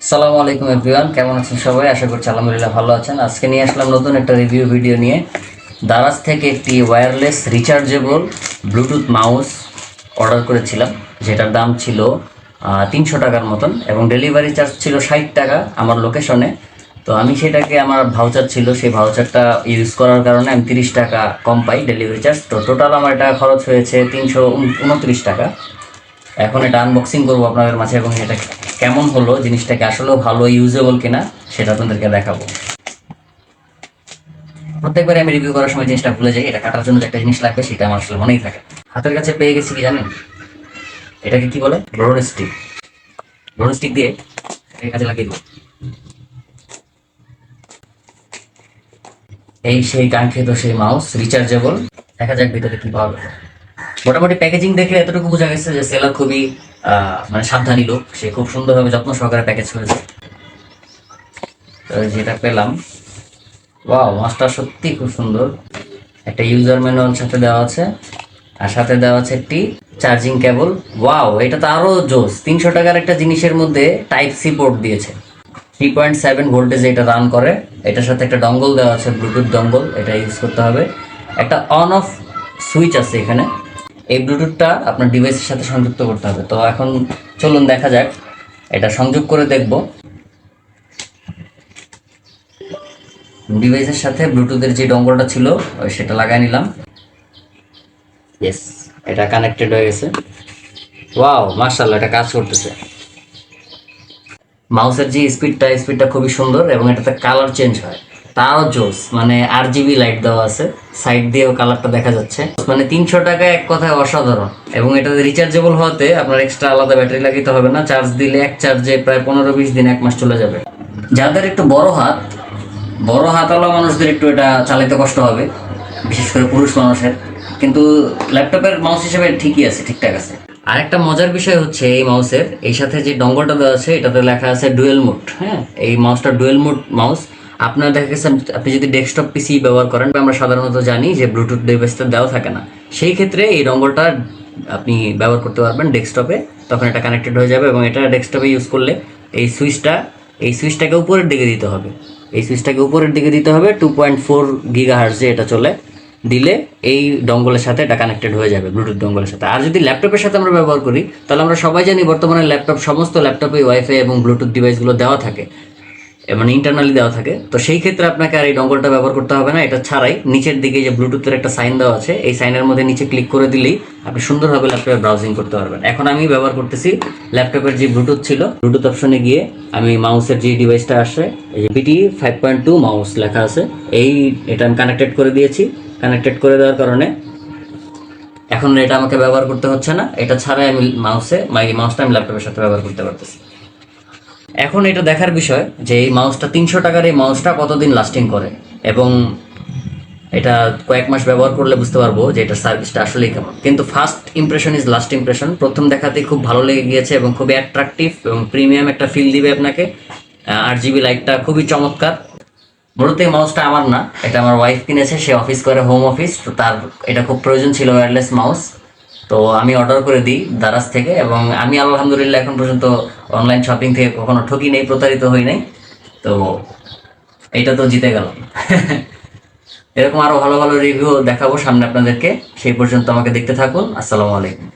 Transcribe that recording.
আসসালামু আলাইকুম এভরিওয়ান, কেমন আছেন সবাই? আশা করছি আলহামদুলিল্লাহ ভালো আছেন। আজকে নিয়ে আসলাম নতুন একটা রিভিউ ভিডিও নিয়ে। দারাজ থেকে একটি wireless rechargeable Bluetooth mouse order করেছিলাম, যেটার দাম ছিল 300 টাকার মতন এবং ডেলিভারি চার্জ ছিল 60 টাকা আমার লোকেশনে। তো আমি সেটাকে, আমার ভাউচার ছিল, সেই ভাউচারটা ইউজ করার কারণে আমি 30 টাকা কম পাই ডেলিভারি চার্জ। তো টোটাল আমার এটা খরচ হয়েছে 329 টাকা। এখন এটা আনবক্সিং করবো আপনাদের মাঝে এবং এটা কেমন হলো, জিনিসটাকে আসলেও ভালো ইউজেবল কিনা সেটা আপনাদেরকে দেখাবো। প্রত্যেকবার আমি রিভিউ করার সময় জিনিসটা ভুলে যাই, এটা কাটার জন্য যে একটা জিনিস লাগবে সেটা আমার আসলে মনেই থাকে। হাতের কাছে পেয়ে গেছি, কি জানেন এটাকে কি বলে? ব্রোন স্টিক। ব্রোন স্টিক দিয়ে এই কাজে লাগিয়ে দেবো। এই সেই কাঙ্ক্ষিত সেই মাউস রিচার্জেবল। দেখা যাক ভিতরে কি পাওয়া যাবে। মোটামুটি প্যাকেজিং দেখে এতটুকু বোঝা গেছে যে সেলার খুবই মানে সাবধানী লোক, সে খুব সুন্দরভাবে যত্ন সহকারে প্যাকেজ করেছে। তো যেটা পেলাম, ওয়াও, মাছটা সত্যি খুব সুন্দর। একটা ইউজার ম্যানুয়াল সাথে দেওয়া আছে, আর সাথে দেওয়া আছে একটি চার্জিং কেবল। ওয়াও, এটা তো আরো জোস। 300 টাকার একটা জিনিসের মধ্যে টাইপ সি পোর্ট দিয়েছে। 3.7 ভোল্টেজে এটা রান করে। এটার সাথে একটা ডঙ্গল দেওয়া আছে, ব্লুটুথ ডঙ্গল, এটা ইউজ করতে হবে। একটা অন অফ সুইচ আছে এখানে। এই ব্লুটুথটা আপনার ডিভাইসের সাথে সংযুক্ত করতে হবে। তো এখন চলুন দেখা যাক, এটা সংযোগ করে দেখব। ডিভাইসের সাথে ব্লুটুথের যে ডঙ্গলটা ছিল সেটা লাগাই নিলাম। ইয়েস, এটা কানেক্টেড হয়ে গেছে। ওয়াও, মাশাআল্লাহ, এটা কাজ করতেছে। মাউসের যে স্পিডটা খুবই সুন্দর এবং এটাতে কালার চেঞ্জ হয়, তাও জোস। মানে RGB লাইট দেওয়া আছে, সাইড দিয়েও কালারটা দেখা যাচ্ছে। মানে 300 টাকা এক কথায় অসাধারণ। এবং এটাতে রিচার্জেবল হওয়াতে আপনার এক্সট্রা আলাদা ব্যাটারি লাগাতে হবে না। চার্জ দিলে এক চার্জে প্রায় 15-20 দিন, 1 মাস চলে যাবে। যাদের একটু বড় হাতওয়ালা মানুষদের একটু এটা চালাতে কষ্ট হবে, বিশেষ করে পুরুষ মানুষের। কিন্তু ল্যাপটপের মাউস হিসেবে ঠিকই আছে, ঠিকঠাক আছে। আর একটা মজার বিষয় হচ্ছে, এই মাউসের এই সাথে যে ডঙ্গলটা দেওয়া আছে এটাতে লেখা আছে ডুয়েল মোড। হ্যাঁ, এই মাউসটা ডুয়েল মোড মাউস। আপনার দেখা গেছে আপনি যদি ডেস্কটপ পিসি ব্যবহার করেন, আমরা সাধারণত জানি যে ব্লুটুথ ডিভাইসটা দেওয়া থাকে না, সেই ক্ষেত্রে এই ডঙ্গলটা আপনি ব্যবহার করতে পারবেন ডেস্কটপে। তখন এটা কানেক্টেড হয়ে যাবে এবং এটা ডেস্কটপে ইউজ করলে এই সুইচটাকে উপরের দিকে দিতে হবে। এই সুইচটাকে উপরের দিকে দিতে হবে। 2.4 গিগাহার্টজে এটা চলে। দিলে এই ডঙ্গলের সাথে এটা কানেক্টেড হয়ে যাবে, ব্লুটুথ ডঙ্গলের সাথে। আর যদি ল্যাপটপের সাথে আমরা ব্যবহার করি, তাহলে আমরা সবাই জানি বর্তমানে সমস্ত ল্যাপটপে ওয়াইফাই এবং ব্লুটুথ ডিভাইসগুলো দেওয়া থাকে, মানে ইন্টারনালি দেওয়া থাকে। তো সেই ক্ষেত্রে আপনাকে আর এই ডঙ্গলটা ব্যবহার করতে হবে না। এটা ছাড়াই নিচের দিকে যে ব্লুটুথের একটা সাইন দেওয়া আছে, এই সাইনের মধ্যে নিচে ক্লিক করে দিলেই আপনি সুন্দরভাবে ল্যাপটপে ব্রাউজিং করতে পারবেন। এখন আমি ব্যবহার করতেছি ল্যাপটপের যে ব্লুটুথ ছিল, ব্লুটুথ অপশনে গিয়ে আমি মাউসের যে ডিভাইসটা আসে, এই যে BT 5.2 মাউস লেখা আছে, এটা আমি কানেক্টেড করে দিয়েছি। কানেক্টেড করে দেওয়ার কারণে এখন এটা আমাকে ব্যবহার করতে হচ্ছে না। এটা ছাড়াই আমি মাউসটা আমি ল্যাপটপের সাথে ব্যবহার করতে পারতেছি। এখন এটা দেখার বিষয় যে এই মাউসটা 300 টাকার এই মাউসটা কতদিন লাস্টিং করে, এবং এটা কয়েক মাস ব্যবহার করলে বুঝতে পারবো যে এটার সার্ভিসটা আসলেই কেমন। কিন্তু first impression is last impression. প্রথম দেখাতেই খুব ভালো লেগে গিয়েছে এবং খুবই অ্যাট্রাকটিভ এবং প্রিমিয়াম একটা ফিল দিবে আপনাকে। RGB লাইটটা খুবই চমৎকার। মূলত এই মাউসটা আমার না, এটা আমার ওয়াইফ কিনেছে। সে অফিস করে, হোম অফিস, তো তার এটা খুব প্রয়োজন ছিল, ওয়্যারলেস মাউস। তো আমি অর্ডার করে দিই দারাজ থেকে, এবং আমি আলহামদুলিল্লাহ এখন পর্যন্ত অনলাইন শপিং থেকে কখনো ঠকি নেই, প্রতারিত হই নাই। তো এটা তো জিতে গেল। এরকম আরো ভালো ভালো রিভিউ দেখাবো সামনে আপনাদেরকে। সেই পর্যন্ত আমাকে দেখতে থাকুন। আসসালামু আলাইকুম।